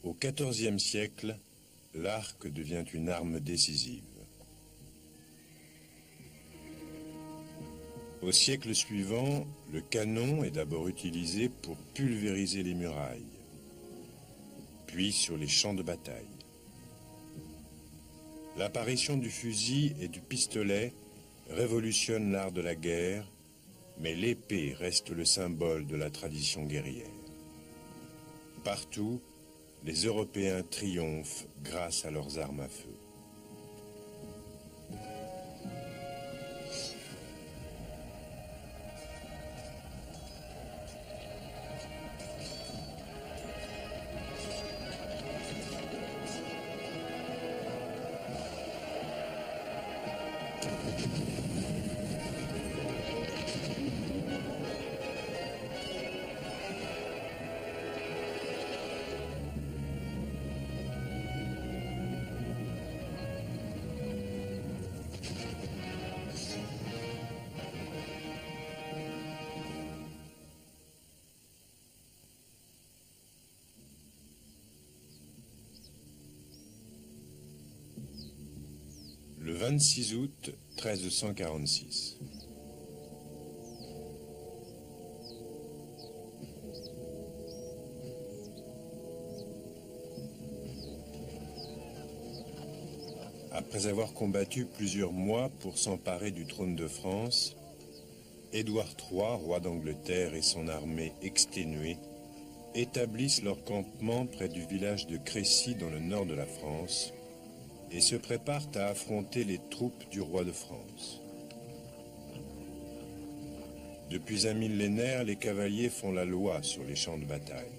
Au XIVe siècle, l'arc devient une arme décisive. Au siècle suivant, le canon est d'abord utilisé pour pulvériser les murailles, puis sur les champs de bataille. L'apparition du fusil et du pistolet révolutionne l'art de la guerre, mais l'épée reste le symbole de la tradition guerrière. Partout, les Européens triomphent grâce à leurs armes à feu. Le 26 août 1346. Après avoir combattu plusieurs mois pour s'emparer du trône de France, Édouard III, roi d'Angleterre, et son armée exténuée établissent leur campement près du village de Crécy dans le nord de la France et se préparent à affronter les troupes du roi de France. Depuis un millénaire, les cavaliers font la loi sur les champs de bataille.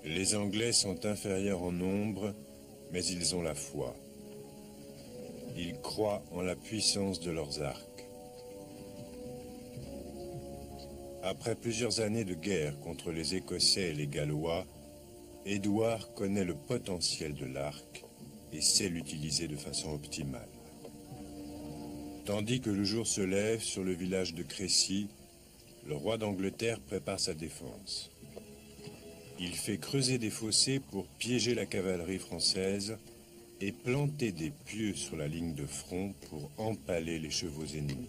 Les Anglais sont inférieurs en nombre, mais ils ont la foi. Ils croient en la puissance de leurs arcs. Après plusieurs années de guerre contre les Écossais et les Gallois, Édouard connaît le potentiel de l'arc et sait l'utiliser de façon optimale. Tandis que le jour se lève sur le village de Crécy, le roi d'Angleterre prépare sa défense. Il fait creuser des fossés pour piéger la cavalerie française et planter des pieux sur la ligne de front pour empaler les chevaux ennemis.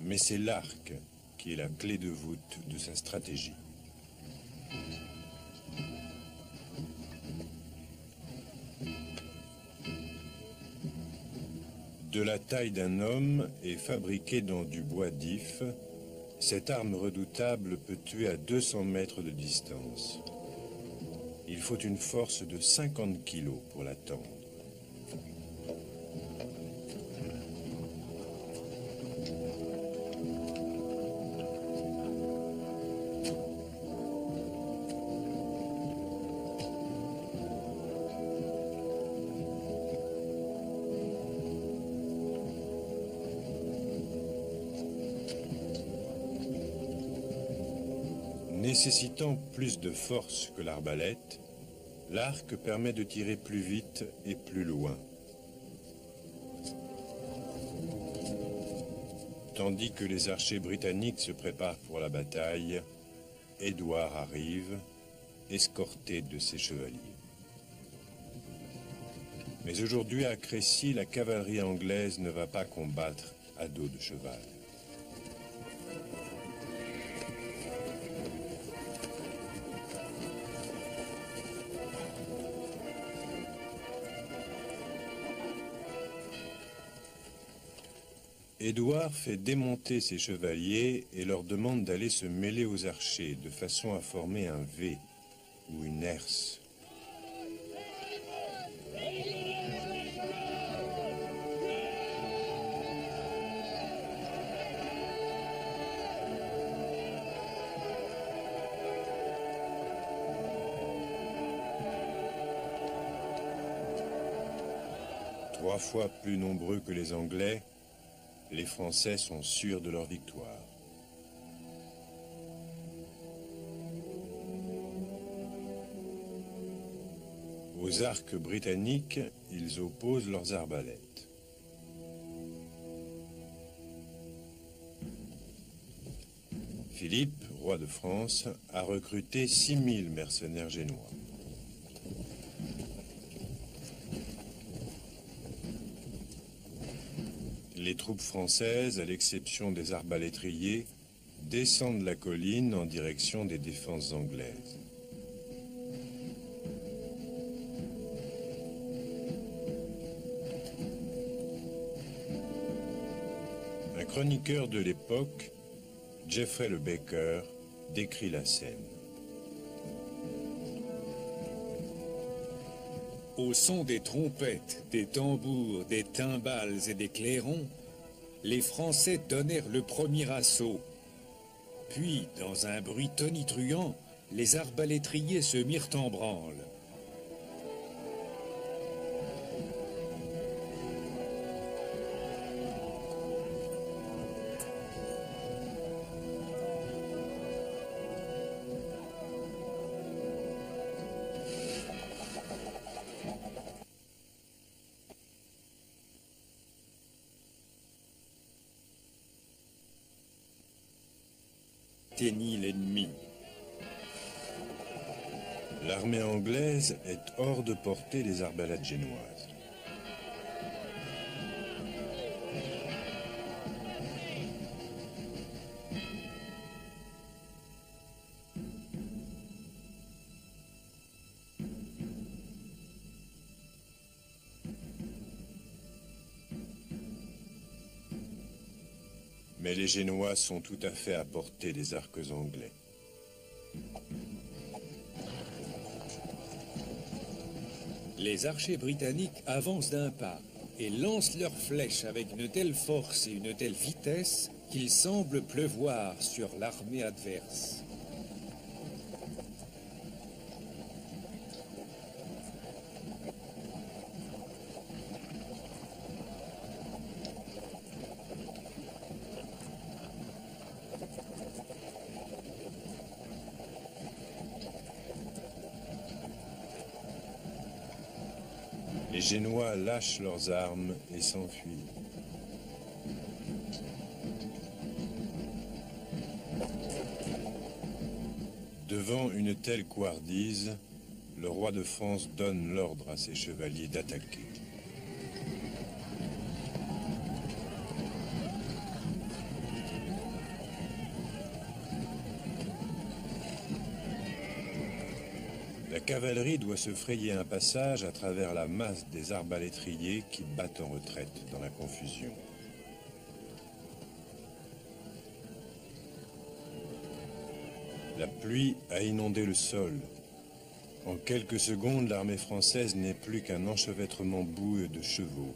Mais c'est l'arc qui est la clé de voûte de sa stratégie. De la taille d'un homme et fabriquée dans du bois d'if, cette arme redoutable peut tuer à 200 mètres de distance. Il faut une force de 50 kilos pour la tendre. Nécessitant plus de force que l'arbalète, l'arc permet de tirer plus vite et plus loin. Tandis que les archers britanniques se préparent pour la bataille, Édouard arrive, escorté de ses chevaliers. Mais aujourd'hui, à Crécy, la cavalerie anglaise ne va pas combattre à dos de cheval. Édouard fait démonter ses chevaliers et leur demande d'aller se mêler aux archers de façon à former un V ou une herse. Trois fois plus nombreux que les Anglais, les Français sont sûrs de leur victoire. Aux arcs britanniques, ils opposent leurs arbalètes. Philippe, roi de France, a recruté 6000 mercenaires génois. Les troupes françaises, à l'exception des arbalétriers, descendent la colline en direction des défenses anglaises. Un chroniqueur de l'époque, Geoffrey le Baker, décrit la scène. Au son des trompettes, des tambours, des timbales et des clairons, les Français donnèrent le premier assaut. Puis, dans un bruit tonitruant, les arbalétriers se mirent en branle. Atteignit l'ennemi. L'armée anglaise est hors de portée des arbalètes génoises. Mais les Génois sont tout à fait à portée des arcs anglais. Les archers britanniques avancent d'un pas et lancent leurs flèches avec une telle force et une telle vitesse qu'il semble pleuvoir sur l'armée adverse. Les Génois lâchent leurs armes et s'enfuient. Devant une telle couardise, le roi de France donne l'ordre à ses chevaliers d'attaquer. La cavalerie doit se frayer un passage à travers la masse des arbalétriers qui battent en retraite dans la confusion. La pluie a inondé le sol. En quelques secondes, l'armée française n'est plus qu'un enchevêtrement boueux de chevaux,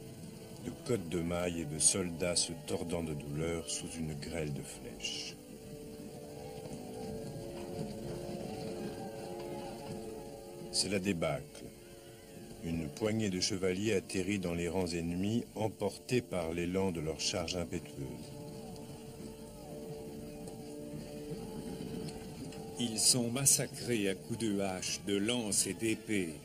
de côtes de mailles et de soldats se tordant de douleur sous une grêle de flèches. C'est la débâcle. Une poignée de chevaliers atterrit dans les rangs ennemis, emportés par l'élan de leur charge impétueuse. Ils sont massacrés à coups de hache, de lance et d'épée.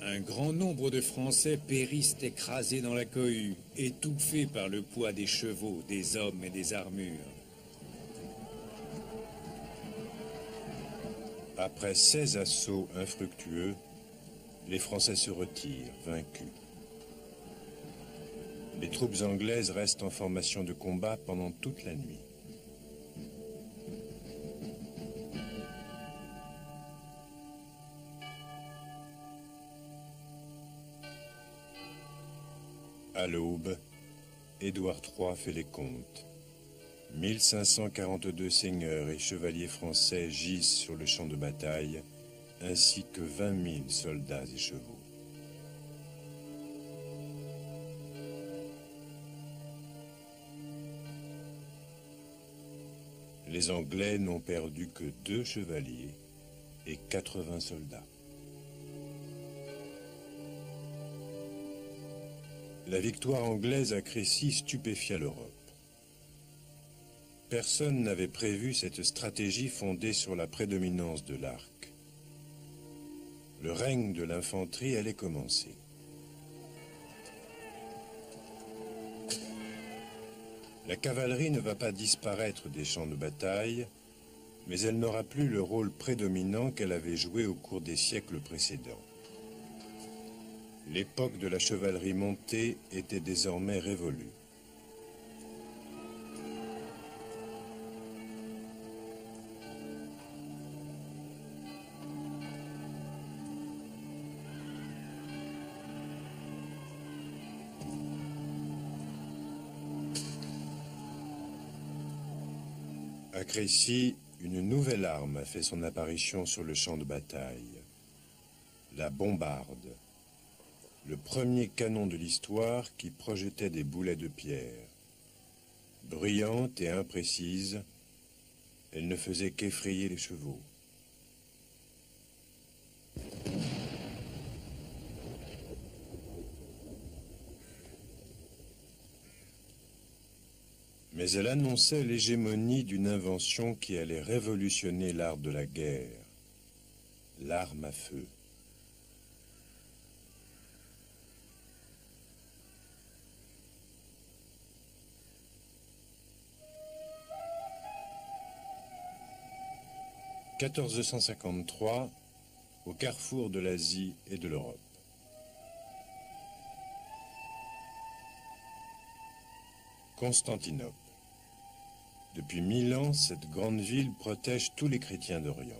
Un grand nombre de Français périssent écrasés dans la cohue, étouffés par le poids des chevaux, des hommes et des armures. Après 16 assauts infructueux, les Français se retirent, vaincus. Les troupes anglaises restent en formation de combat pendant toute la nuit. À l'aube, Édouard III fait les comptes. 1542 seigneurs et chevaliers français gisent sur le champ de bataille, ainsi que 20 000 soldats et chevaux. Les Anglais n'ont perdu que 2 chevaliers et 80 soldats. La victoire anglaise à Crécy stupéfia l'Europe. Personne n'avait prévu cette stratégie fondée sur la prédominance de l'arc. Le règne de l'infanterie allait commencer. La cavalerie ne va pas disparaître des champs de bataille, mais elle n'aura plus le rôle prédominant qu'elle avait joué au cours des siècles précédents. L'époque de la chevalerie montée était désormais révolue. À Crécy, une nouvelle arme a fait son apparition sur le champ de bataille. La bombarde, le premier canon de l'histoire qui projetait des boulets de pierre. Bruyante et imprécise, elle ne faisait qu'effrayer les chevaux. Mais elle annonçait l'hégémonie d'une invention qui allait révolutionner l'art de la guerre, l'arme à feu. « 1453, au carrefour de l'Asie et de l'Europe. Constantinople. Depuis 1000 ans, cette grande ville protège tous les chrétiens d'Orient.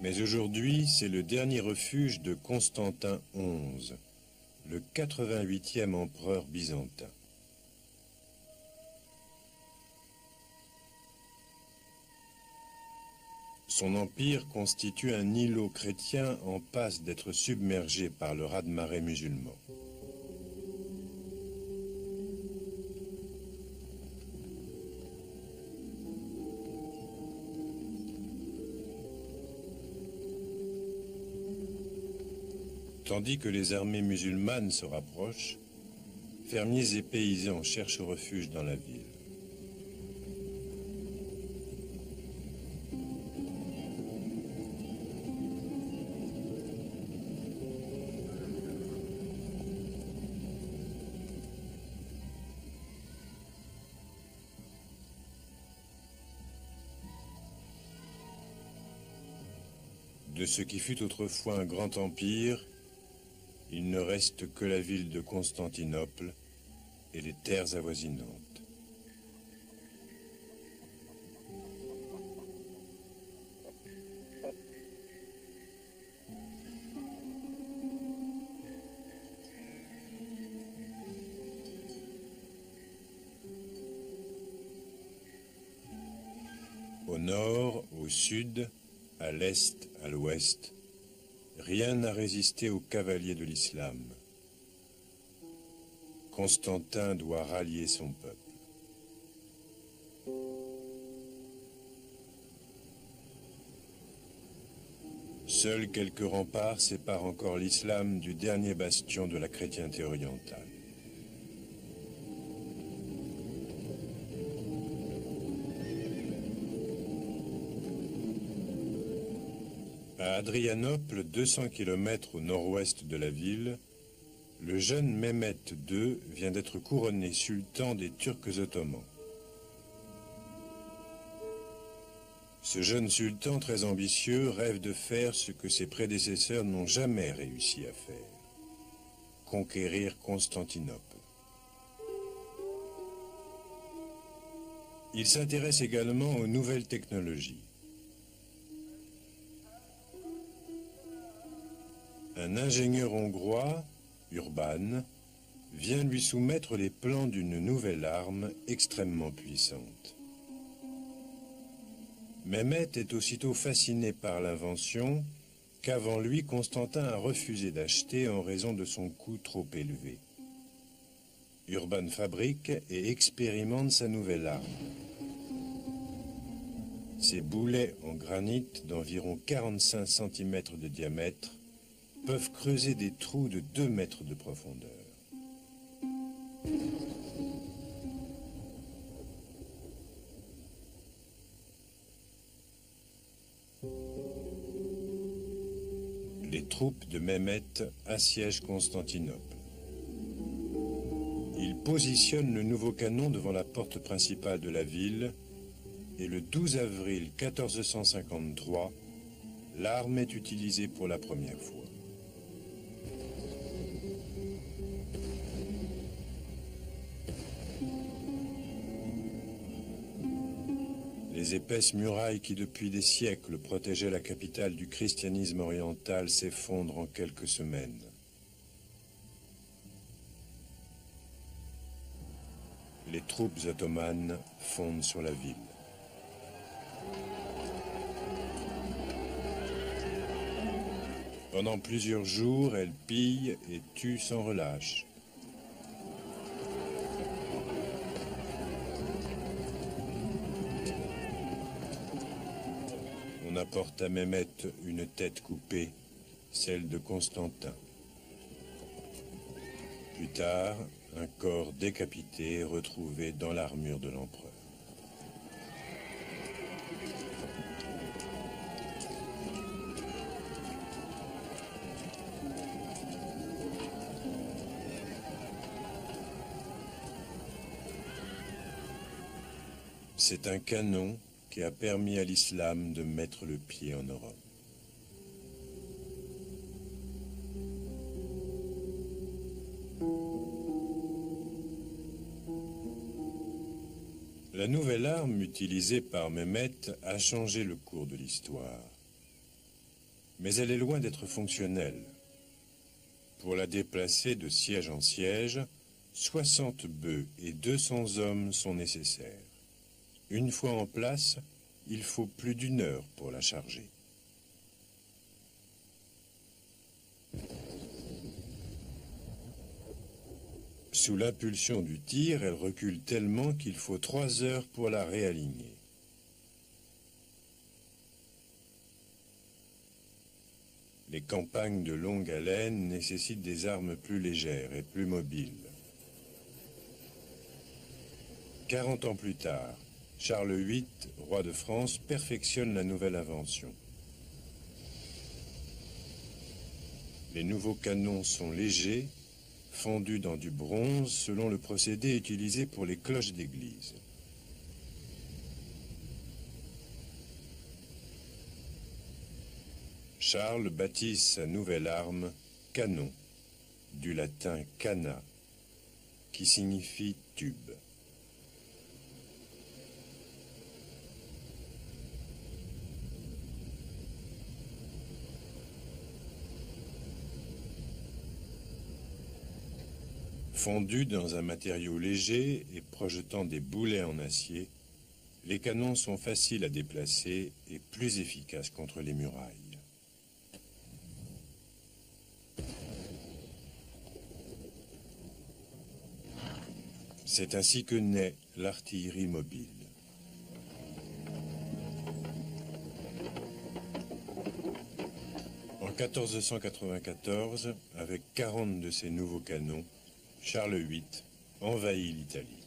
Mais aujourd'hui, c'est le dernier refuge de Constantin XI, le 88e empereur byzantin. Son empire constitue un îlot chrétien en passe d'être submergé par le raz-de-marée musulman. Tandis que les armées musulmanes se rapprochent, fermiers et paysans cherchent refuge dans la ville. De ce qui fut autrefois un grand empire, il ne reste que la ville de Constantinople et les terres avoisinantes. Au nord, au sud, à l'est, à l'ouest, rien n'a résisté aux cavaliers de l'islam. Constantin doit rallier son peuple. Seuls quelques remparts séparent encore l'islam du dernier bastion de la chrétienté orientale. À Adrianople, 200 km au nord-ouest de la ville, le jeune Mehmet II vient d'être couronné sultan des Turcs ottomans. Ce jeune sultan très ambitieux rêve de faire ce que ses prédécesseurs n'ont jamais réussi à faire: conquérir Constantinople. Il s'intéresse également aux nouvelles technologies. Un ingénieur hongrois, Urban, vient lui soumettre les plans d'une nouvelle arme extrêmement puissante. Mehmet est aussitôt fasciné par l'invention qu'avant lui, Constantin a refusé d'acheter en raison de son coût trop élevé. Urban fabrique et expérimente sa nouvelle arme. Ces boulets en granit d'environ 45 cm de diamètre peuvent creuser des trous de 2 mètres de profondeur. les troupes de Mehmet assiègent Constantinople. Ils positionnent le nouveau canon devant la porte principale de la ville et le 12 avril 1453, l'arme est utilisée pour la première fois. Les épaisses murailles qui depuis des siècles protégeaient la capitale du christianisme oriental s'effondrent en quelques semaines. Les troupes ottomanes fondent sur la ville. Pendant plusieurs jours, elles pillent et tuent sans relâche. On apporte à Mehmet une tête coupée, celle de Constantin. Plus tard, un corps décapité est retrouvé dans l'armure de l'empereur. C'est un canon qui a permis à l'islam de mettre le pied en Europe. La nouvelle arme utilisée par Mehmet a changé le cours de l'histoire. Mais elle est loin d'être fonctionnelle. Pour la déplacer de siège en siège, 60 bœufs et 200 hommes sont nécessaires. Une fois en place, il faut plus d'1 heure pour la charger. Sous l'impulsion du tir, elle recule tellement qu'il faut 3 heures pour la réaligner. Les campagnes de longue haleine nécessitent des armes plus légères et plus mobiles. 40 ans plus tard, Charles VIII, roi de France, perfectionne la nouvelle invention. Les nouveaux canons sont légers, fondus dans du bronze selon le procédé utilisé pour les cloches d'église. Charles baptise sa nouvelle arme canon, du latin cana, qui signifie tube. Fondus dans un matériau léger et projetant des boulets en acier, les canons sont faciles à déplacer et plus efficaces contre les murailles. C'est ainsi que naît l'artillerie mobile. En 1494, avec 40 de ces nouveaux canons, Charles VIII envahit l'Italie.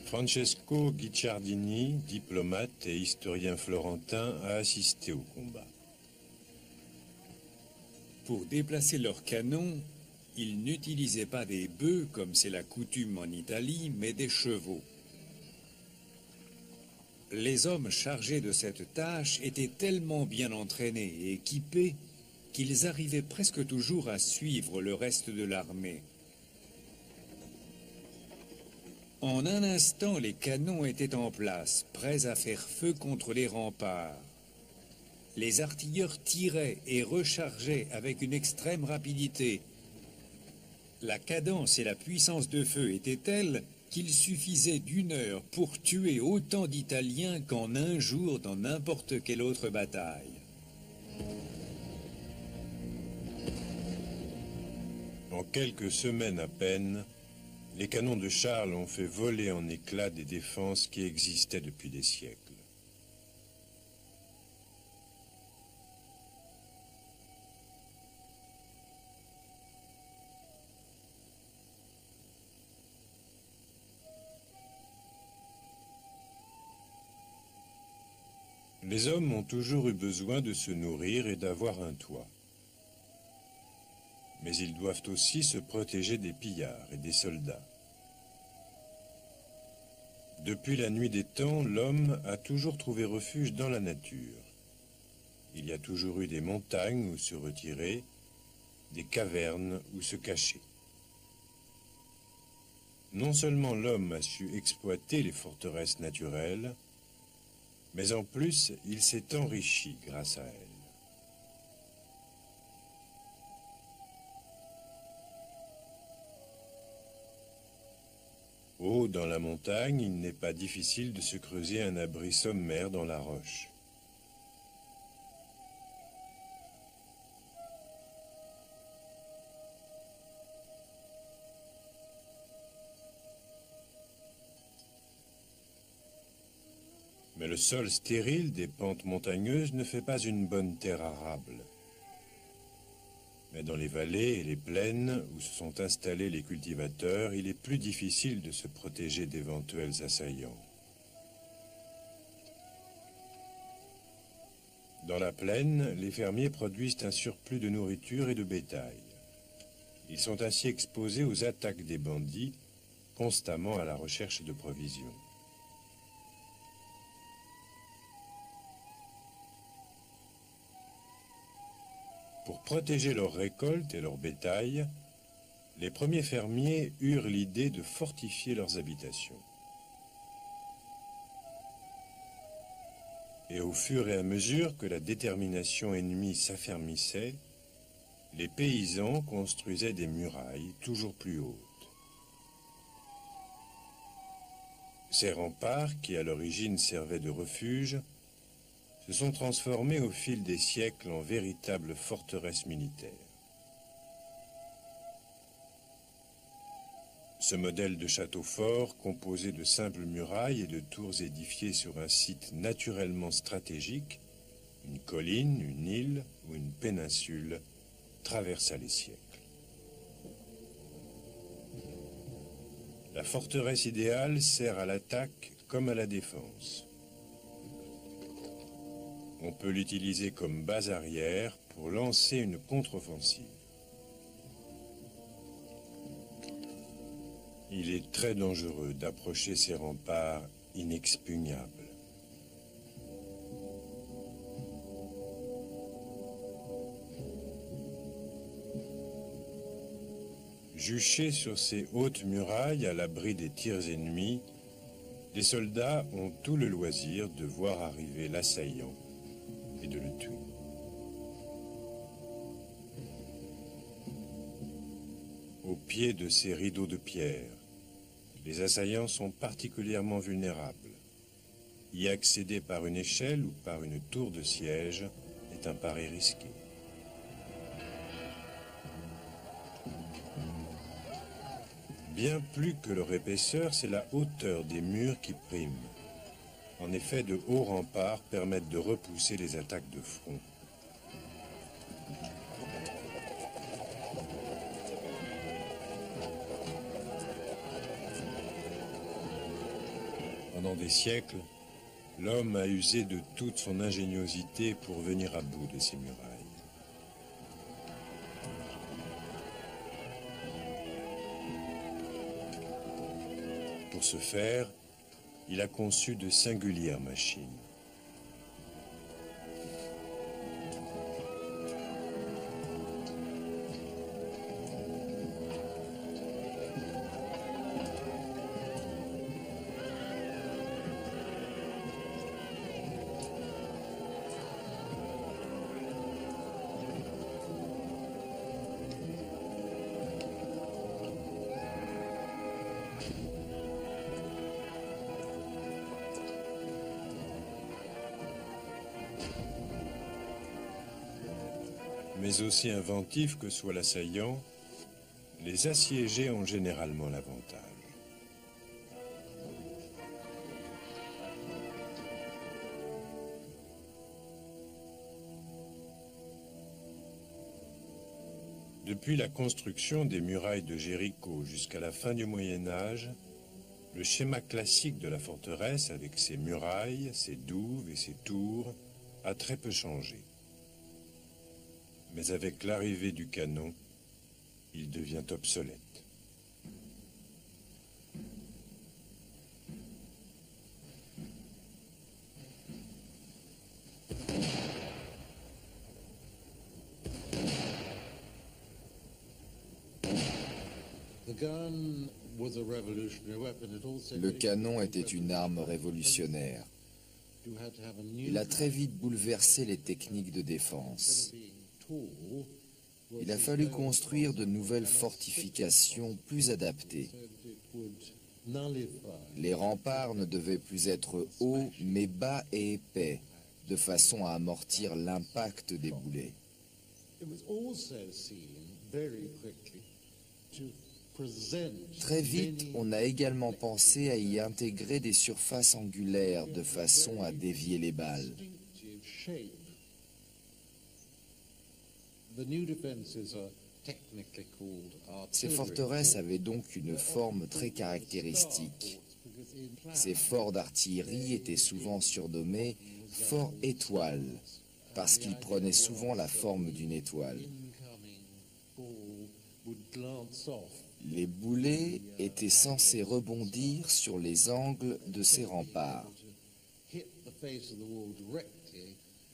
Francesco Guicciardini, diplomate et historien florentin, a assisté au combat. Pour déplacer leurs canons, ils n'utilisaient pas des bœufs comme c'est la coutume en Italie, mais des chevaux. Les hommes chargés de cette tâche étaient tellement bien entraînés et équipés qu'ils arrivaient presque toujours à suivre le reste de l'armée. En un instant, les canons étaient en place, prêts à faire feu contre les remparts. Les artilleurs tiraient et rechargeaient avec une extrême rapidité. La cadence et la puissance de feu étaient telles qu'il suffisait d'1 heure pour tuer autant d'Italiens qu'en un jour dans n'importe quelle autre bataille. En En quelques semaines à peine, les canons de Charles ont fait voler en éclats des défenses qui existaient depuis des siècles. Les hommes ont toujours eu besoin de se nourrir et d'avoir un toit. Mais ils doivent aussi se protéger des pillards et des soldats. Depuis la nuit des temps, l'homme a toujours trouvé refuge dans la nature. Il y a toujours eu des montagnes où se retirer, des cavernes où se cacher. Non seulement l'homme a su exploiter les forteresses naturelles, mais en plus, il s'est enrichi grâce à elles. Haut dans la montagne, il n'est pas difficile de se creuser un abri sommaire dans la roche. Mais le sol stérile des pentes montagneuses ne fait pas une bonne terre arable. Mais dans les vallées et les plaines où se sont installés les cultivateurs, il est plus difficile de se protéger d'éventuels assaillants. Dans la plaine, les fermiers produisent un surplus de nourriture et de bétail. Ils sont ainsi exposés aux attaques des bandits, constamment à la recherche de provisions. Pour protéger leurs récoltes et leur bétail, les premiers fermiers eurent l'idée de fortifier leurs habitations. Et au fur et à mesure que la détermination ennemie s'affermissait, les paysans construisaient des murailles toujours plus hautes. Ces remparts, qui à l'origine servaient de refuge, se sont transformés au fil des siècles en véritables forteresses militaires. Ce modèle de château fort, composé de simples murailles et de tours édifiées sur un site naturellement stratégique, une colline, une île ou une péninsule, traversa les siècles. La forteresse idéale sert à l'attaque comme à la défense. On peut l'utiliser comme base arrière pour lancer une contre-offensive. Il est très dangereux d'approcher ces remparts inexpugnables. Juchés sur ces hautes murailles à l'abri des tirs ennemis, les soldats ont tout le loisir de voir arriver l'assaillant et de le tuer. Au pied de ces rideaux de pierre, les assaillants sont particulièrement vulnérables. Y accéder par une échelle ou par une tour de siège est un pari risqué. Bien plus que leur épaisseur, c'est la hauteur des murs qui prime. En effet, de hauts remparts permettent de repousser les attaques de front. Pendant des siècles, l'homme a usé de toute son ingéniosité pour venir à bout de ces murailles. Pour ce faire, il a conçu de singulières machines. Mais aussi inventif que soit l'assaillant, Les assiégés ont généralement l'avantage. Depuis la construction des murailles de Jéricho jusqu'à la fin du Moyen Âge, le schéma classique de la forteresse, avec ses murailles, ses douves et ses tours, a très peu changé. Mais avec l'arrivée du canon, il devient obsolète. Le canon était une arme révolutionnaire. Il a très vite bouleversé les techniques de défense. Il a fallu construire de nouvelles fortifications plus adaptées. Les remparts ne devaient plus être hauts, mais bas et épais, de façon à amortir l'impact des boulets. Très vite, on a également pensé à y intégrer des surfaces angulaires de façon à dévier les balles. Ces forteresses avaient donc une forme très caractéristique. Ces forts d'artillerie étaient souvent surnommés forts étoiles, parce qu'ils prenaient souvent la forme d'une étoile. Les boulets étaient censés rebondir sur les angles de ces remparts.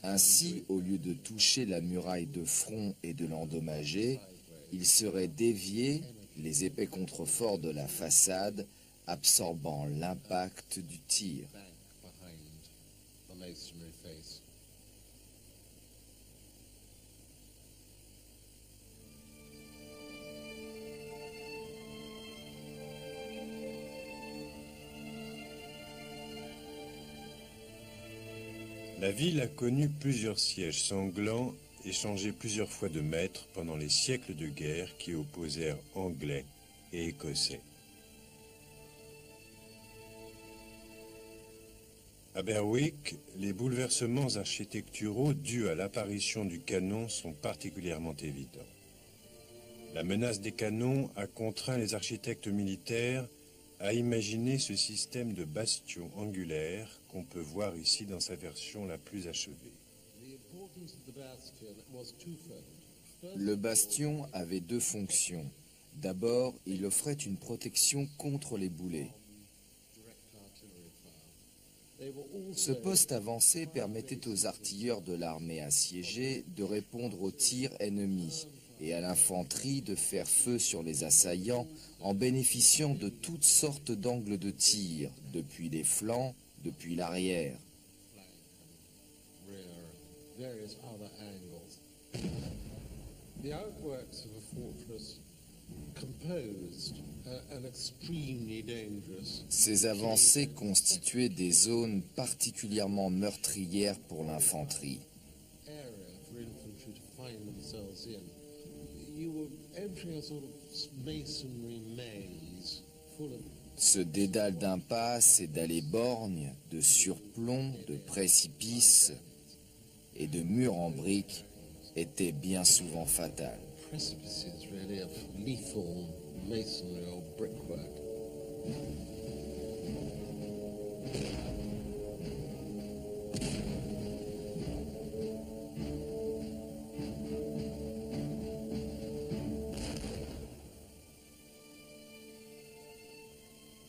Ainsi, au lieu de toucher la muraille de front et de l'endommager, ils seraient déviés, les épais contreforts de la façade absorbant l'impact du tir. La ville a connu plusieurs sièges sanglants et changé plusieurs fois de maître pendant les siècles de guerre qui opposèrent Anglais et Écossais. À Berwick, les bouleversements architecturaux dus à l'apparition du canon sont particulièrement évidents. La menace des canons a contraint les architectes militaires à imaginer ce système de bastions angulaires qu'on peut voir ici dans sa version la plus achevée. Le bastion avait deux fonctions. D'abord, il offrait une protection contre les boulets. Ce poste avancé permettait aux artilleurs de l'armée assiégée de répondre aux tirs ennemis et à l'infanterie de faire feu sur les assaillants en bénéficiant de toutes sortes d'angles de tir, depuis les flancs, depuis l'arrière. Ces avancées constituaient des zones particulièrement meurtrières pour l'infanterie. Ce dédale d'impasses et d'allées borgnes, de surplombs, de précipices et de murs en briques était bien souvent fatal.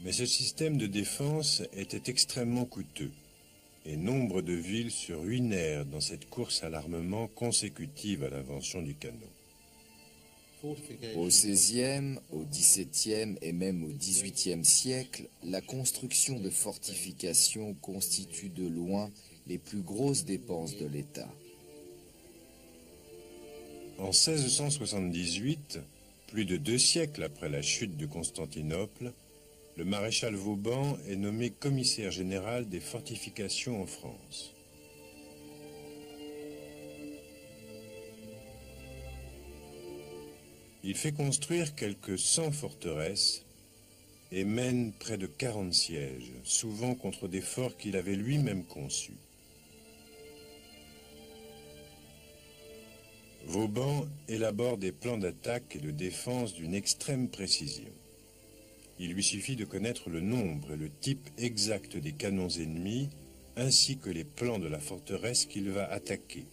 Mais ce système de défense était extrêmement coûteux, et nombre de villes se ruinèrent dans cette course à l'armement consécutive à l'invention du canon. Au XVIe, au XVIIe et même au XVIIIe siècle, la construction de fortifications constitue de loin les plus grosses dépenses de l'État. En 1678, plus de 2 siècles après la chute de Constantinople, le maréchal Vauban est nommé commissaire général des fortifications en France. Il fait construire quelques 100 forteresses et mène près de 40 sièges, souvent contre des forts qu'il avait lui-même conçus. Vauban élabore des plans d'attaque et de défense d'une extrême précision. Il lui suffit de connaître le nombre et le type exact des canons ennemis, ainsi que les plans de la forteresse qu'il va attaquer,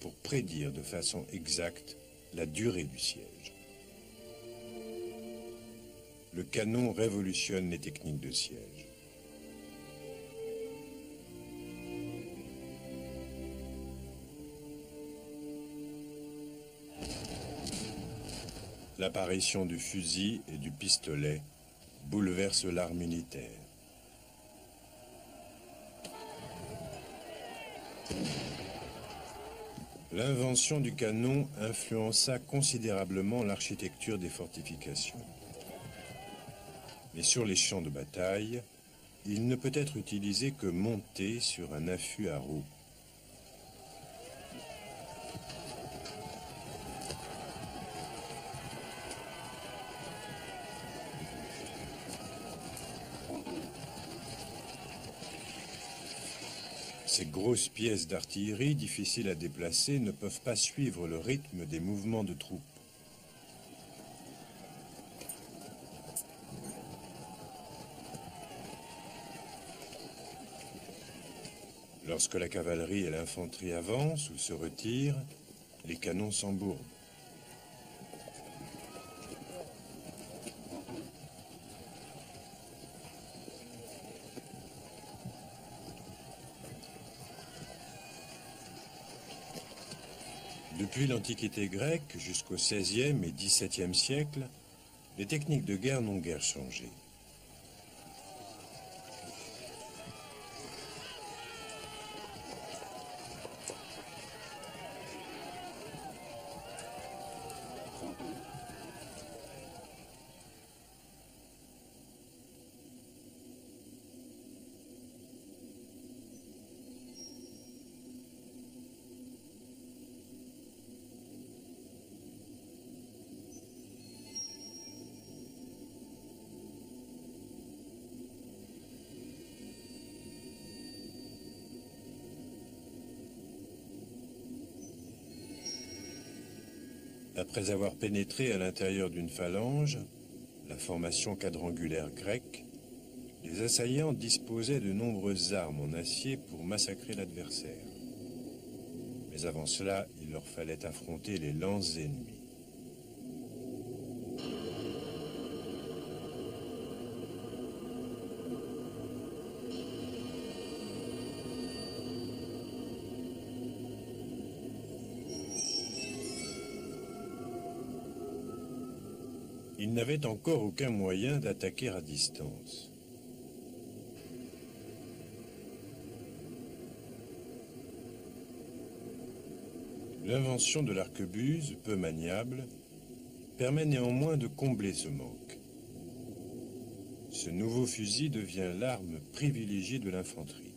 pour prédire de façon exacte la durée du siège. Le canon révolutionne les techniques de siège. L'apparition du fusil et du pistolet bouleverse l'art militaire. L'invention du canon influença considérablement l'architecture des fortifications. Mais sur les champs de bataille, il ne peut être utilisé que monté sur un affût à roues. Ces grosses pièces d'artillerie, difficiles à déplacer, ne peuvent pas suivre le rythme des mouvements de troupes. Lorsque la cavalerie et l'infanterie avancent ou se retirent, les canons s'embourbent. Depuis l'Antiquité grecque jusqu'au XVIe et XVIIe siècle, les techniques de guerre n'ont guère changé. Après avoir pénétré à l'intérieur d'une phalange, la formation quadrangulaire grecque, les assaillants disposaient de nombreuses armes en acier pour massacrer l'adversaire. Mais avant cela, il leur fallait affronter les lances ennemies. Ils n'avaient encore aucun moyen d'attaquer à distance. L'invention de l'arquebuse, peu maniable, permet néanmoins de combler ce manque. Ce nouveau fusil devient l'arme privilégiée de l'infanterie.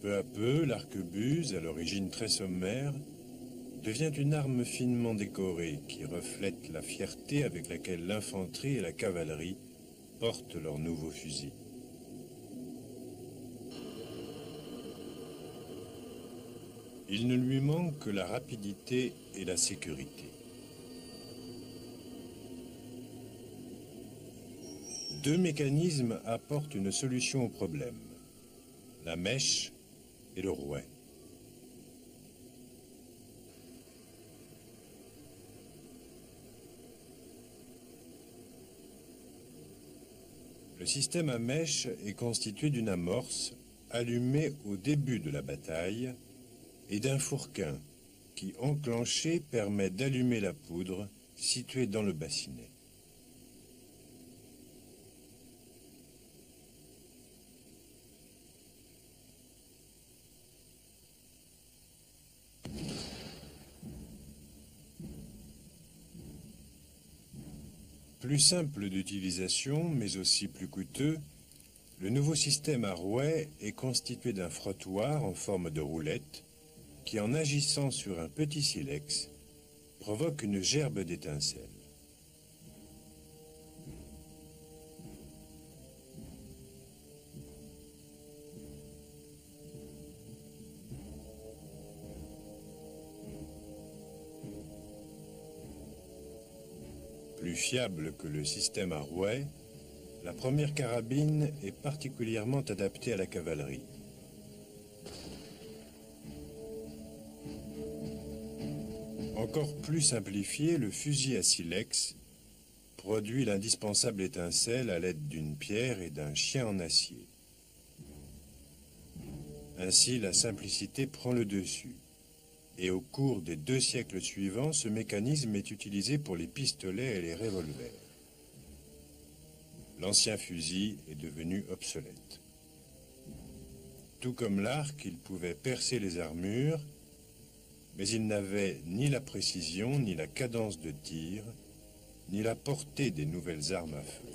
Peu à peu, l'arquebuse, à l'origine très sommaire, devient une arme finement décorée qui reflète la fierté avec laquelle l'infanterie et la cavalerie portent leurs nouveaux fusils. Il ne lui manque que la rapidité et la sécurité. Deux mécanismes apportent une solution au problème: la mèche et le rouet. Le système à mèche est constitué d'une amorce allumée au début de la bataille et d'un fourquin qui, enclenché, permet d'allumer la poudre située dans le bassinet. Plus simple d'utilisation, mais aussi plus coûteux, le nouveau système à rouet est constitué d'un frottoir en forme de roulette qui, en agissant sur un petit silex, provoque une gerbe d'étincelles. Plus fiable que le système à rouet, la première carabine est particulièrement adaptée à la cavalerie. Encore plus simplifié, le fusil à silex produit l'indispensable étincelle à l'aide d'une pierre et d'un chien en acier. Ainsi, la simplicité prend le dessus. Et au cours des 2 siècles suivants, ce mécanisme est utilisé pour les pistolets et les revolvers. L'ancien fusil est devenu obsolète. Tout comme l'arc, il pouvait percer les armures, mais il n'avait ni la précision, ni la cadence de tir, ni la portée des nouvelles armes à feu.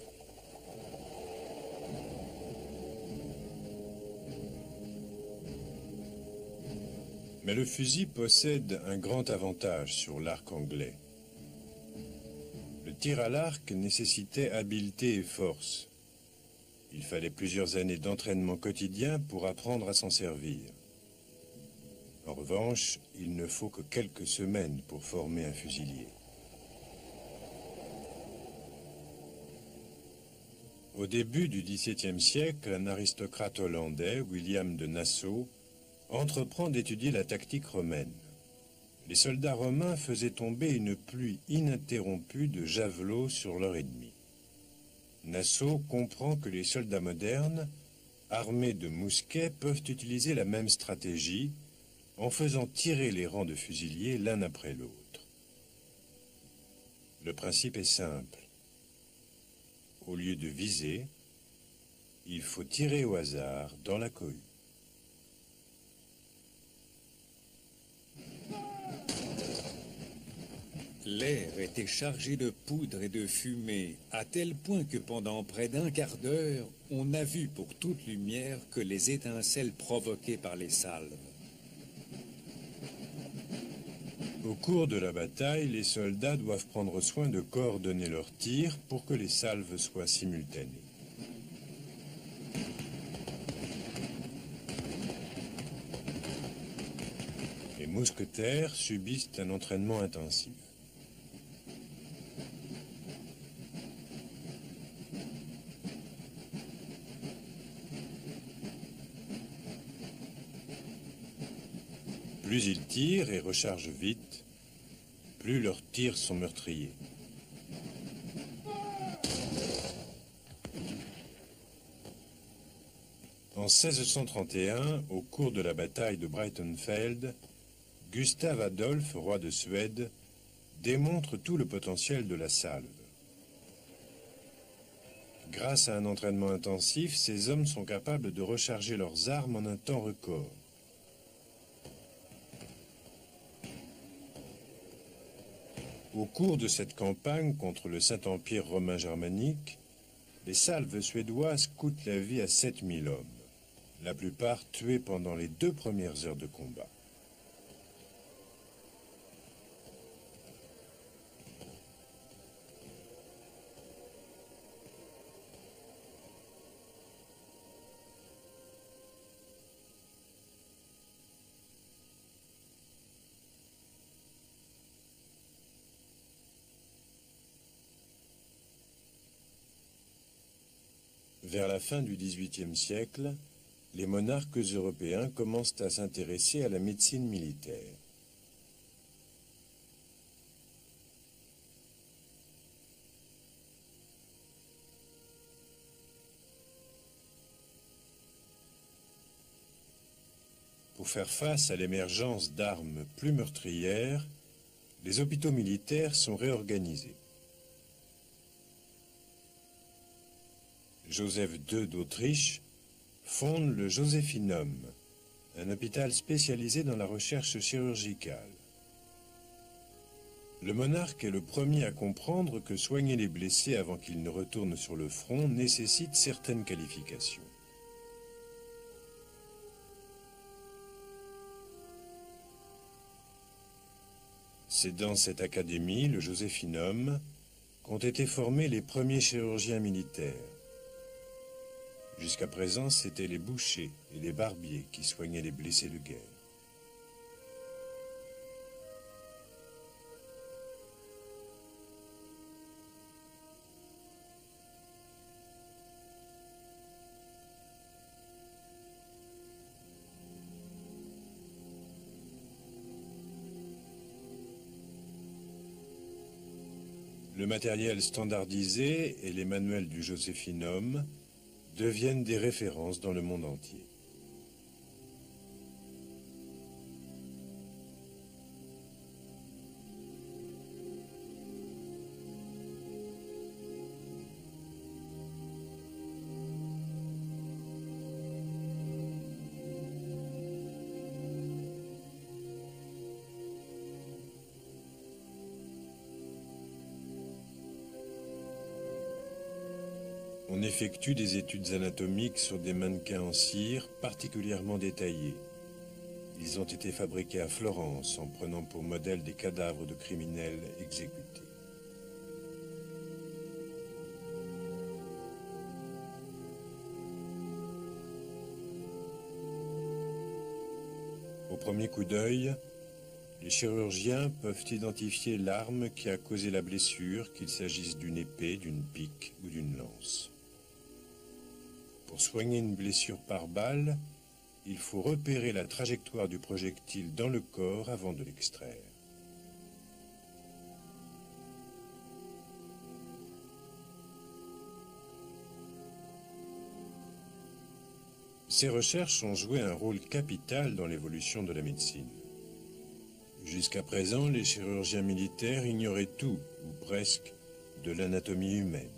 Mais le fusil possède un grand avantage sur l'arc anglais. Le tir à l'arc nécessitait habileté et force. Il fallait plusieurs années d'entraînement quotidien pour apprendre à s'en servir. En revanche, il ne faut que quelques semaines pour former un fusilier. Au début du XVIIe siècle, un aristocrate hollandais, William de Nassau, entreprend d'étudier la tactique romaine. Les soldats romains faisaient tomber une pluie ininterrompue de javelots sur leur ennemi. Nassau comprend que les soldats modernes, armés de mousquets, peuvent utiliser la même stratégie en faisant tirer les rangs de fusiliers l'un après l'autre. Le principe est simple. Au lieu de viser, il faut tirer au hasard dans la cohue. L'air était chargé de poudre et de fumée, à tel point que pendant près d'un quart d'heure, on n'a vu pour toute lumière que les étincelles provoquées par les salves. Au cours de la bataille, les soldats doivent prendre soin de coordonner leurs tirs pour que les salves soient simultanées. Les mousquetaires subissent un entraînement intensif. Plus ils tirent et rechargent vite, plus leurs tirs sont meurtriers. En 1631, au cours de la bataille de Breitenfeld, Gustave Adolphe, roi de Suède, démontre tout le potentiel de la salve. Grâce à un entraînement intensif, ces hommes sont capables de recharger leurs armes en un temps record. Au cours de cette campagne contre le Saint-Empire romain germanique, les salves suédoises coûtent la vie à 7000 hommes, la plupart tués pendant les 2 premières heures de combat. Vers la fin du XVIIIe siècle, les monarques européens commencent à s'intéresser à la médecine militaire. Pour faire face à l'émergence d'armes plus meurtrières, les hôpitaux militaires sont réorganisés. Joseph II d'Autriche fonde le Josephinum, un hôpital spécialisé dans la recherche chirurgicale. Le monarque est le premier à comprendre que soigner les blessés avant qu'ils ne retournent sur le front nécessite certaines qualifications. C'est dans cette académie, le Joséphinum, qu'ont été formés les premiers chirurgiens militaires. Jusqu'à présent, c'étaient les bouchers et les barbiers qui soignaient les blessés de guerre. Le matériel standardisé et les manuels du Joséphinum deviennent des références dans le monde entier. On effectue des études anatomiques sur des mannequins en cire particulièrement détaillés. Ils ont été fabriqués à Florence en prenant pour modèle des cadavres de criminels exécutés. Au premier coup d'œil, les chirurgiens peuvent identifier l'arme qui a causé la blessure, qu'il s'agisse d'une épée, d'une pique ou d'une lance. Pour soigner une blessure par balle, il faut repérer la trajectoire du projectile dans le corps avant de l'extraire. Ces recherches ont joué un rôle capital dans l'évolution de la médecine. Jusqu'à présent, les chirurgiens militaires ignoraient tout, ou presque, de l'anatomie humaine.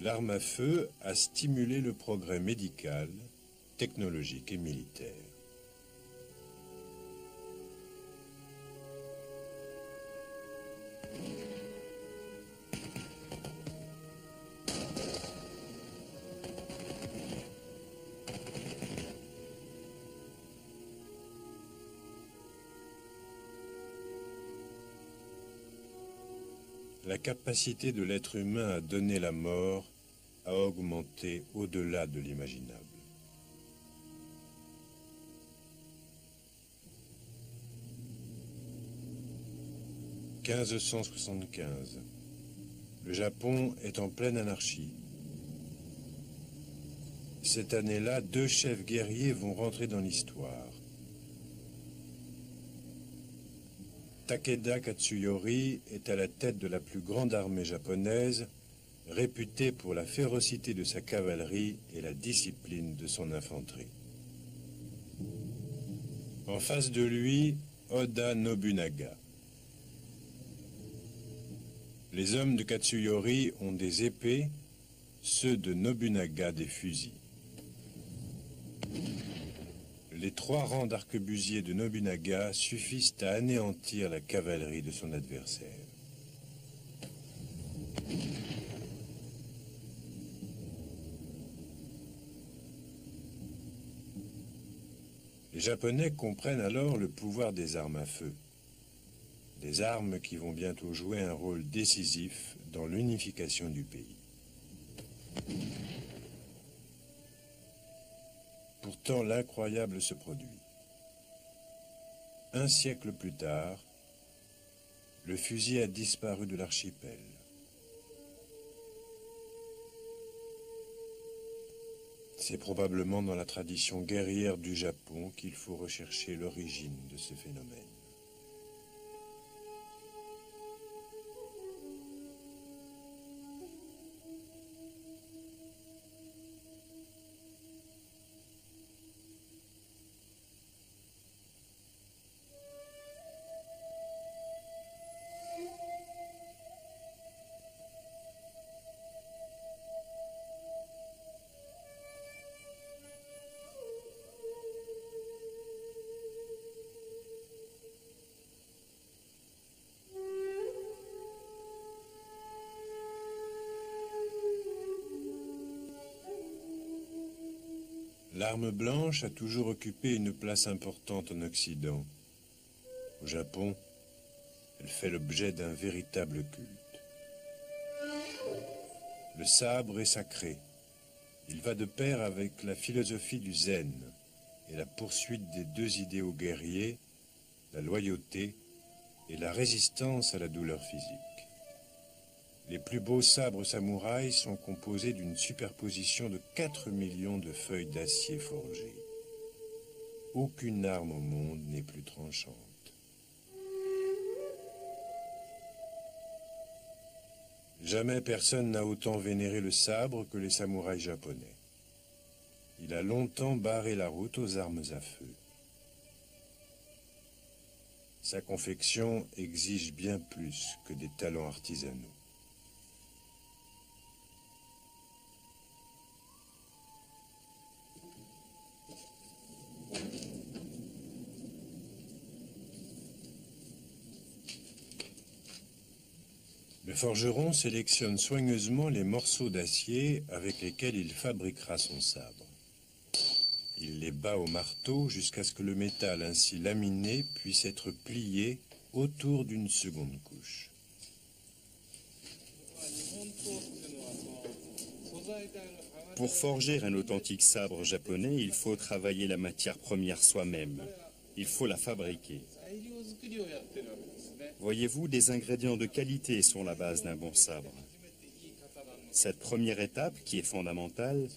L'arme à feu a stimulé le progrès médical, technologique et militaire. La capacité de l'être humain à donner la mort a augmenté au-delà de l'imaginable. « 1575. Le Japon est en pleine anarchie. Cette année-là, 2 chefs guerriers vont rentrer dans l'histoire. Takeda Katsuyori est à la tête de la plus grande armée japonaise, réputée pour la férocité de sa cavalerie et la discipline de son infanterie. En face de lui, Oda Nobunaga. Les hommes de Katsuyori ont des épées, ceux de Nobunaga des fusils. Les 3 rangs d'arquebusiers de Nobunaga suffisent à anéantir la cavalerie de son adversaire. Les Japonais comprennent alors le pouvoir des armes à feu. Des armes qui vont bientôt jouer un rôle décisif dans l'unification du pays. Pourtant, l'incroyable se produit. Un siècle plus tard, le fusil a disparu de l'archipel. C'est probablement dans la tradition guerrière du Japon qu'il faut rechercher l'origine de ce phénomène. L'arme blanche a toujours occupé une place importante en Occident. Au Japon, elle fait l'objet d'un véritable culte. Le sabre est sacré. Il va de pair avec la philosophie du zen et la poursuite des deux idéaux guerriers, la loyauté et la résistance à la douleur physique. Les plus beaux sabres samouraïs sont composés d'une superposition de 4 millions de feuilles d'acier forgées. Aucune arme au monde n'est plus tranchante. Jamais personne n'a autant vénéré le sabre que les samouraïs japonais. Il a longtemps barré la route aux armes à feu. Sa confection exige bien plus que des talents artisanaux. Le forgeron sélectionne soigneusement les morceaux d'acier avec lesquels il fabriquera son sabre. Il les bat au marteau jusqu'à ce que le métal ainsi laminé puisse être plié autour d'une seconde couche. Pour forger un authentique sabre japonais, il faut travailler la matière première soi-même. Il faut la fabriquer. Voyez-vous, des ingrédients de qualité sont la base d'un bon sabre. Cette première étape, qui est fondamentale,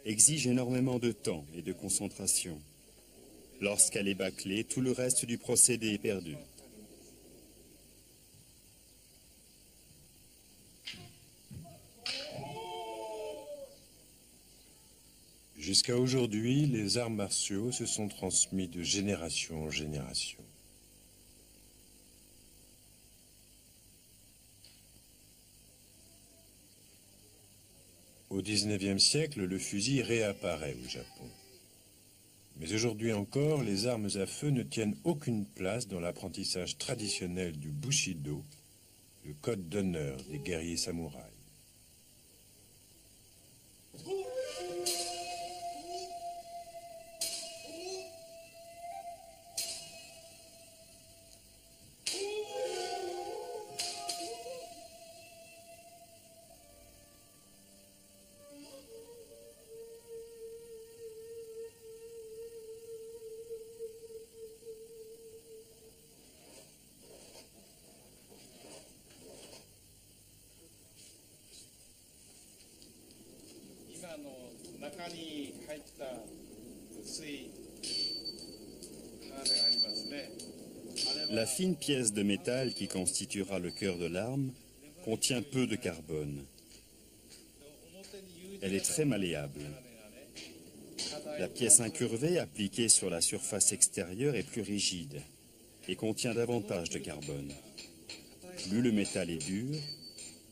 exige énormément de temps et de concentration. Lorsqu'elle est bâclée, tout le reste du procédé est perdu. Jusqu'à aujourd'hui, les arts martiaux se sont transmis de génération en génération. Au XIXe siècle, le fusil réapparaît au Japon. Mais aujourd'hui encore, les armes à feu ne tiennent aucune place dans l'apprentissage traditionnel du Bushido, le code d'honneur des guerriers samouraïs. La fine pièce de métal qui constituera le cœur de l'arme contient peu de carbone. Elle est très malléable. La pièce incurvée appliquée sur la surface extérieure est plus rigide et contient davantage de carbone. Plus le métal est dur,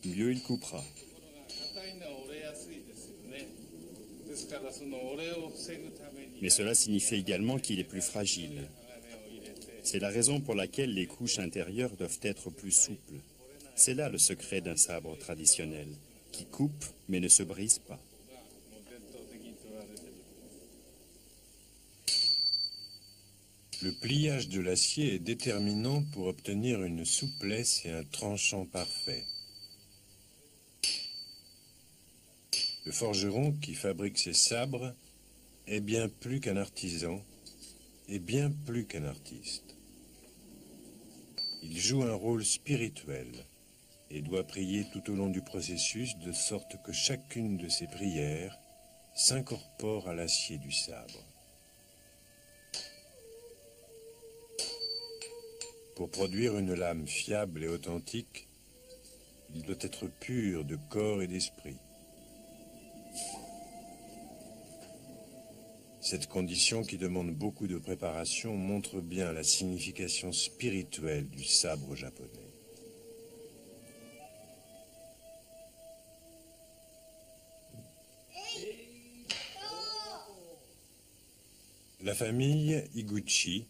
mieux il coupera. Mais cela signifie également qu'il est plus fragile. C'est la raison pour laquelle les couches intérieures doivent être plus souples. C'est là le secret d'un sabre traditionnel, qui coupe mais ne se brise pas. Le pliage de l'acier est déterminant pour obtenir une souplesse et un tranchant parfait. Le forgeron qui fabrique ses sabres est bien plus qu'un artisan et bien plus qu'un artiste. Il joue un rôle spirituel et doit prier tout au long du processus de sorte que chacune de ses prières s'incorpore à l'acier du sabre. Pour produire une lame fiable et authentique, il doit être pur de corps et d'esprit. Cette condition qui demande beaucoup de préparation montre bien la signification spirituelle du sabre japonais. La famille Higuchi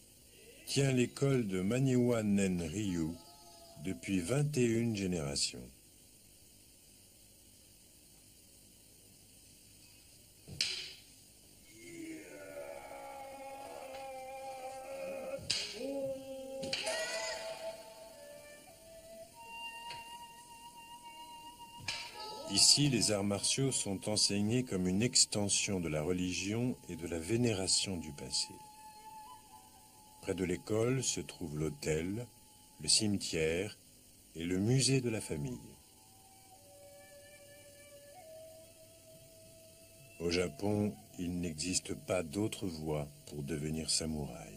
tient l'école de Maniwa Nen Ryu depuis 21 générations. Ici, les arts martiaux sont enseignés comme une extension de la religion et de la vénération du passé. Près de l'école se trouvent l'hôtel, le cimetière et le musée de la famille. Au Japon, il n'existe pas d'autre voie pour devenir samouraï.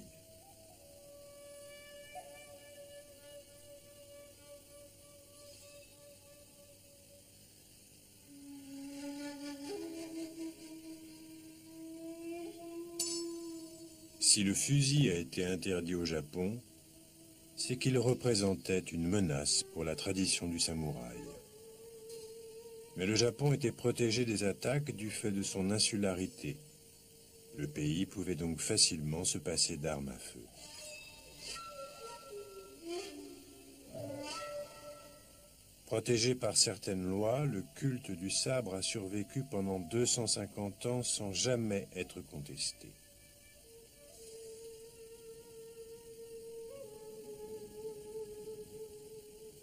Si le fusil a été interdit au Japon, c'est qu'il représentait une menace pour la tradition du samouraï. Mais le Japon était protégé des attaques du fait de son insularité. Le pays pouvait donc facilement se passer d'armes à feu. Protégé par certaines lois, le culte du sabre a survécu pendant 250 ans sans jamais être contesté.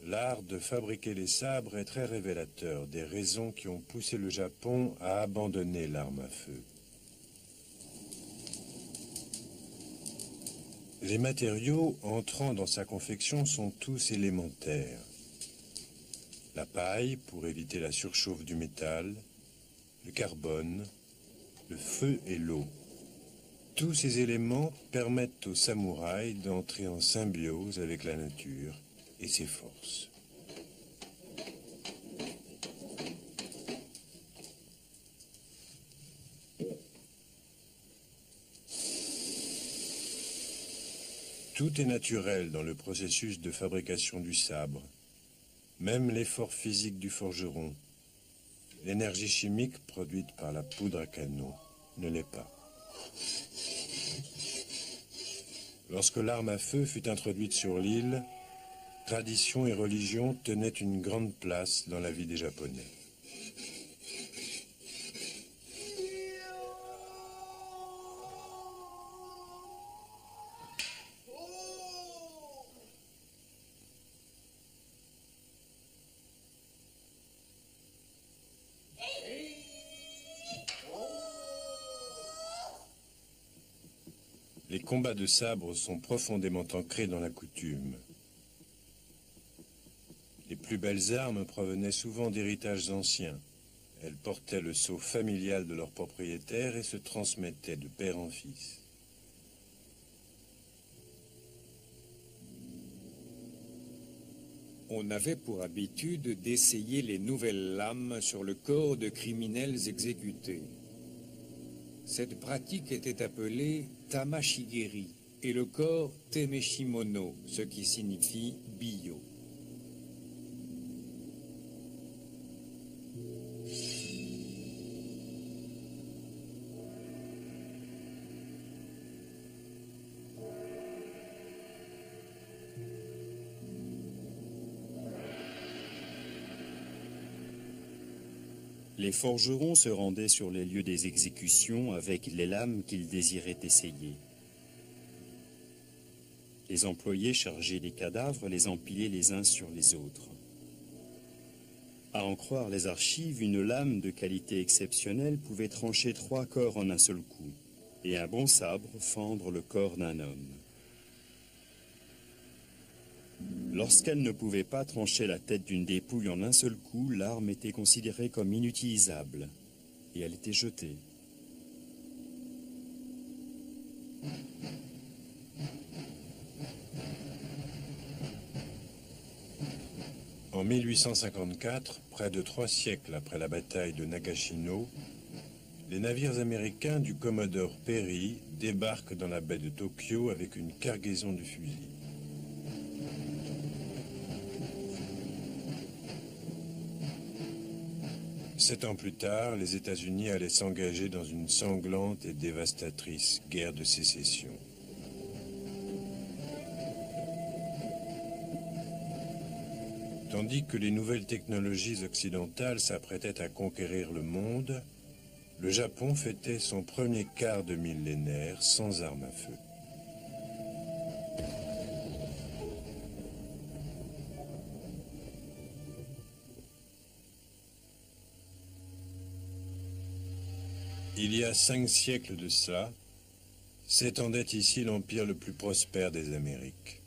L'art de fabriquer les sabres est très révélateur des raisons qui ont poussé le Japon à abandonner l'arme à feu. Les matériaux entrant dans sa confection sont tous élémentaires. La paille pour éviter la surchauffe du métal, le carbone, le feu et l'eau. Tous ces éléments permettent aux samouraïs d'entrer en symbiose avec la nature et ses forces. Tout est naturel dans le processus de fabrication du sabre, même l'effort physique du forgeron. L'énergie chimique produite par la poudre à canon ne l'est pas. Lorsque l'arme à feu fut introduite sur l'île, tradition et religion tenaient une grande place dans la vie des Japonais. Les combats de sabre sont profondément ancrés dans la coutume. Les plus belles armes provenaient souvent d'héritages anciens. Elles portaient le sceau familial de leur propriétaire et se transmettaient de père en fils. On avait pour habitude d'essayer les nouvelles lames sur le corps de criminels exécutés. Cette pratique était appelée tamashigeri et le corps temeshimono, ce qui signifie bio. Les forgerons se rendaient sur les lieux des exécutions avec les lames qu'ils désiraient essayer. Les employés chargés des cadavres les empilaient les uns sur les autres. À en croire les archives, une lame de qualité exceptionnelle pouvait trancher 3 corps en un seul coup, et un bon sabre fendre le corps d'un homme. Lorsqu'elle ne pouvait pas trancher la tête d'une dépouille en un seul coup, l'arme était considérée comme inutilisable et elle était jetée. En 1854, près de 3 siècles après la bataille de Nagashino, les navires américains du commodore Perry débarquent dans la baie de Tokyo avec une cargaison de fusils. Sept ans plus tard, les États-Unis allaient s'engager dans une sanglante et dévastatrice guerre de sécession. Tandis que les nouvelles technologies occidentales s'apprêtaient à conquérir le monde, le Japon fêtait son premier quart de millénaire sans armes à feu. Il y a 5 siècles de cela, s'étendait ici l'empire le plus prospère des Amériques.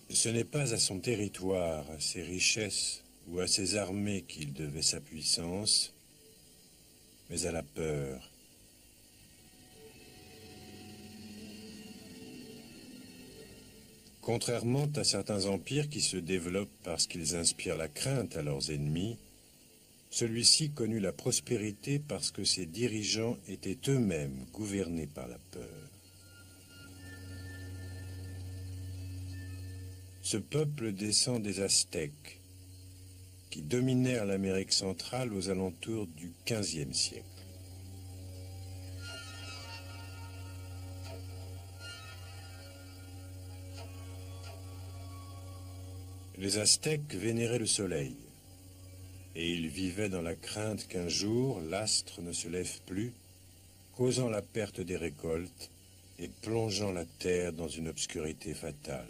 Ce n'est pas à son territoire, à ses richesses ou à ses armées qu'il devait sa puissance, mais à la peur. Contrairement à certains empires qui se développent parce qu'ils inspirent la crainte à leurs ennemis, celui-ci connut la prospérité parce que ses dirigeants étaient eux-mêmes gouvernés par la peur. Ce peuple descend des Aztèques, qui dominèrent l'Amérique centrale aux alentours du XVe siècle. Les Aztèques vénéraient le soleil, et ils vivaient dans la crainte qu'un jour l'astre ne se lève plus, causant la perte des récoltes et plongeant la terre dans une obscurité fatale.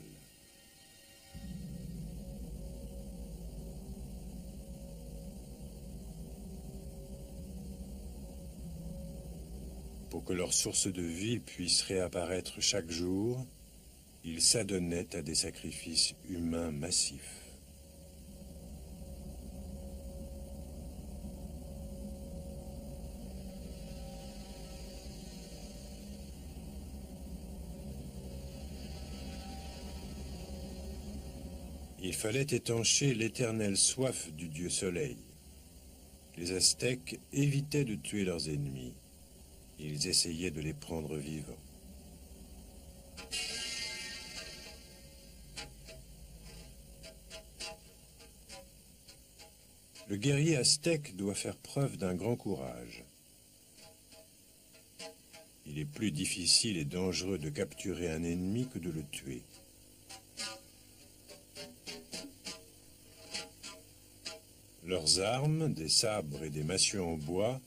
Pour que leur source de vie puisse réapparaître chaque jour, ils s'adonnaient à des sacrifices humains massifs. Il fallait étancher l'éternelle soif du dieu soleil. Les Aztèques évitaient de tuer leurs ennemis. Ils essayaient de les prendre vivants. Le guerrier aztèque doit faire preuve d'un grand courage. Il est plus difficile et dangereux de capturer un ennemi que de le tuer. Leurs armes, des sabres et des massieux en bois,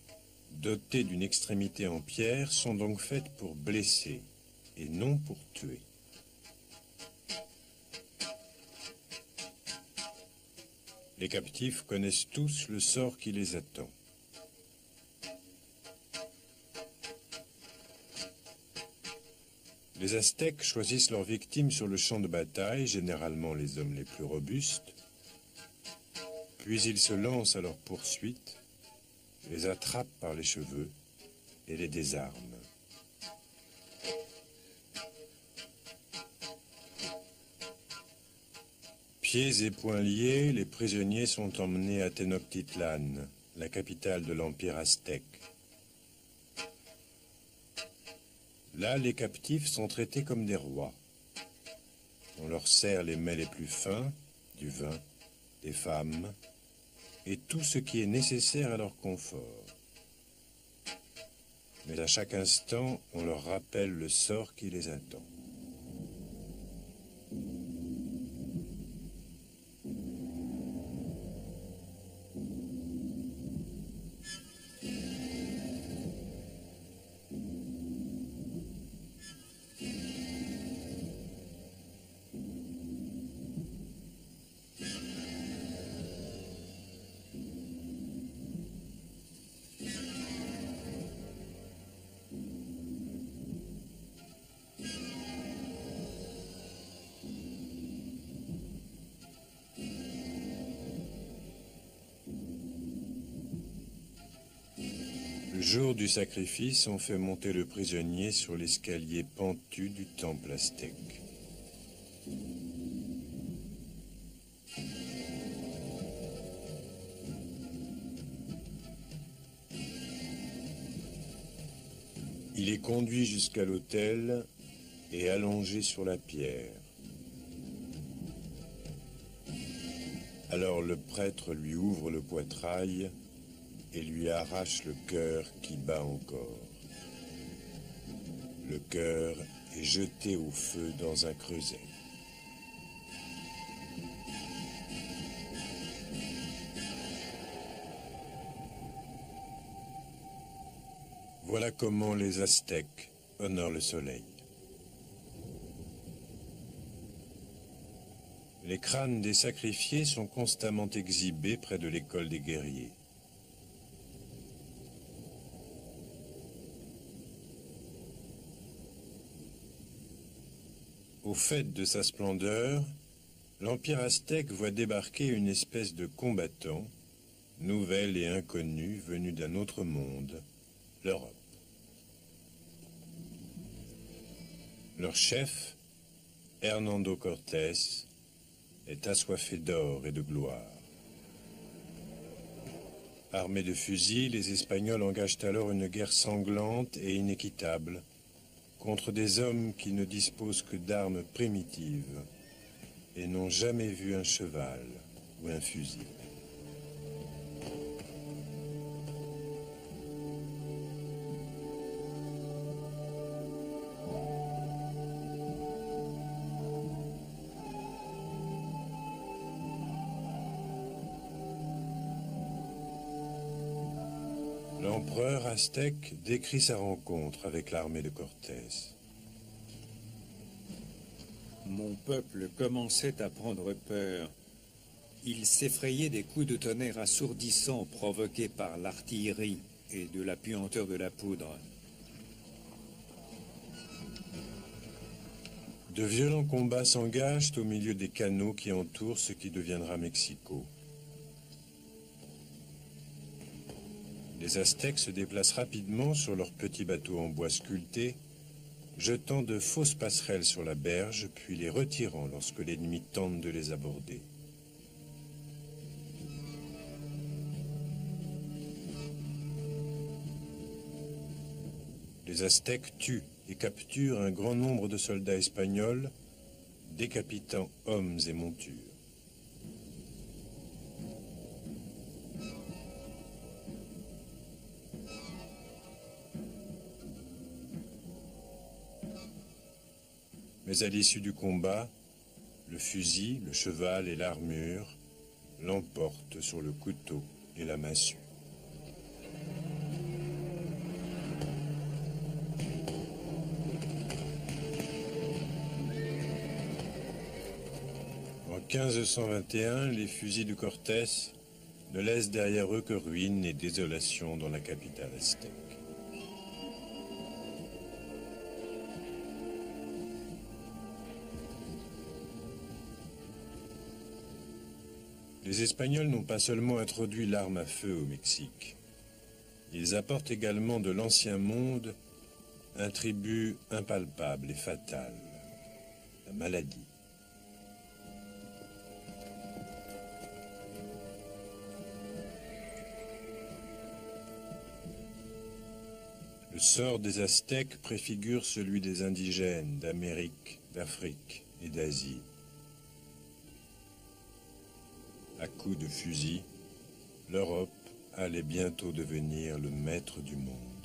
dotés d'une extrémité en pierre, sont donc faites pour blesser et non pour tuer. Les captifs connaissent tous le sort qui les attend. Les Aztèques choisissent leurs victimes sur le champ de bataille, généralement les hommes les plus robustes, puis ils se lancent à leur poursuite, les attrapent par les cheveux et les désarment. Pieds et poings liés, les prisonniers sont emmenés à Tenochtitlan, la capitale de l'Empire aztèque. Là, les captifs sont traités comme des rois. On leur sert les mets les plus fins, du vin, des femmes, et tout ce qui est nécessaire à leur confort. Mais à chaque instant, on leur rappelle le sort qui les attend. Le jour du sacrifice, on fait monter le prisonnier sur l'escalier pentu du temple aztèque. Il est conduit jusqu'à l'autel et allongé sur la pierre. Alors le prêtre lui ouvre le poitrail et lui arrache le cœur qui bat encore. Le cœur est jeté au feu dans un creuset. Voilà comment les Aztèques honorent le soleil. Les crânes des sacrifiés sont constamment exhibés près de l'école des guerriers. Au faîte de sa splendeur, l'Empire aztèque voit débarquer une espèce de combattant, nouvel et inconnu, venu d'un autre monde, l'Europe. Leur chef, Hernando Cortés, est assoiffé d'or et de gloire. Armés de fusils, les Espagnols engagent alors une guerre sanglante et inéquitable contre des hommes qui ne disposent que d'armes primitives et n'ont jamais vu un cheval ou un fusil. L'empereur aztèque décrit sa rencontre avec l'armée de Cortés. Mon peuple commençait à prendre peur. Il s'effrayait des coups de tonnerre assourdissants provoqués par l'artillerie et de la puanteur de la poudre. De violents combats s'engagent au milieu des canaux qui entourent ce qui deviendra Mexico. Les Aztèques se déplacent rapidement sur leurs petits bateaux en bois sculptés, jetant de fausses passerelles sur la berge, puis les retirant lorsque l'ennemi tente de les aborder. Les Aztèques tuent et capturent un grand nombre de soldats espagnols, décapitant hommes et montures. Mais à l'issue du combat, le fusil, le cheval et l'armure l'emportent sur le couteau et la massue. En 1521, les fusils de Cortés ne laissent derrière eux que ruines et désolation dans la capitale aztèque. Les Espagnols n'ont pas seulement introduit l'arme à feu au Mexique. Ils apportent également de l'ancien monde un tribut impalpable et fatal, la maladie. Le sort des Aztèques préfigure celui des indigènes d'Amérique, d'Afrique et d'Asie. À coups de fusil, l'Europe allait bientôt devenir le maître du monde.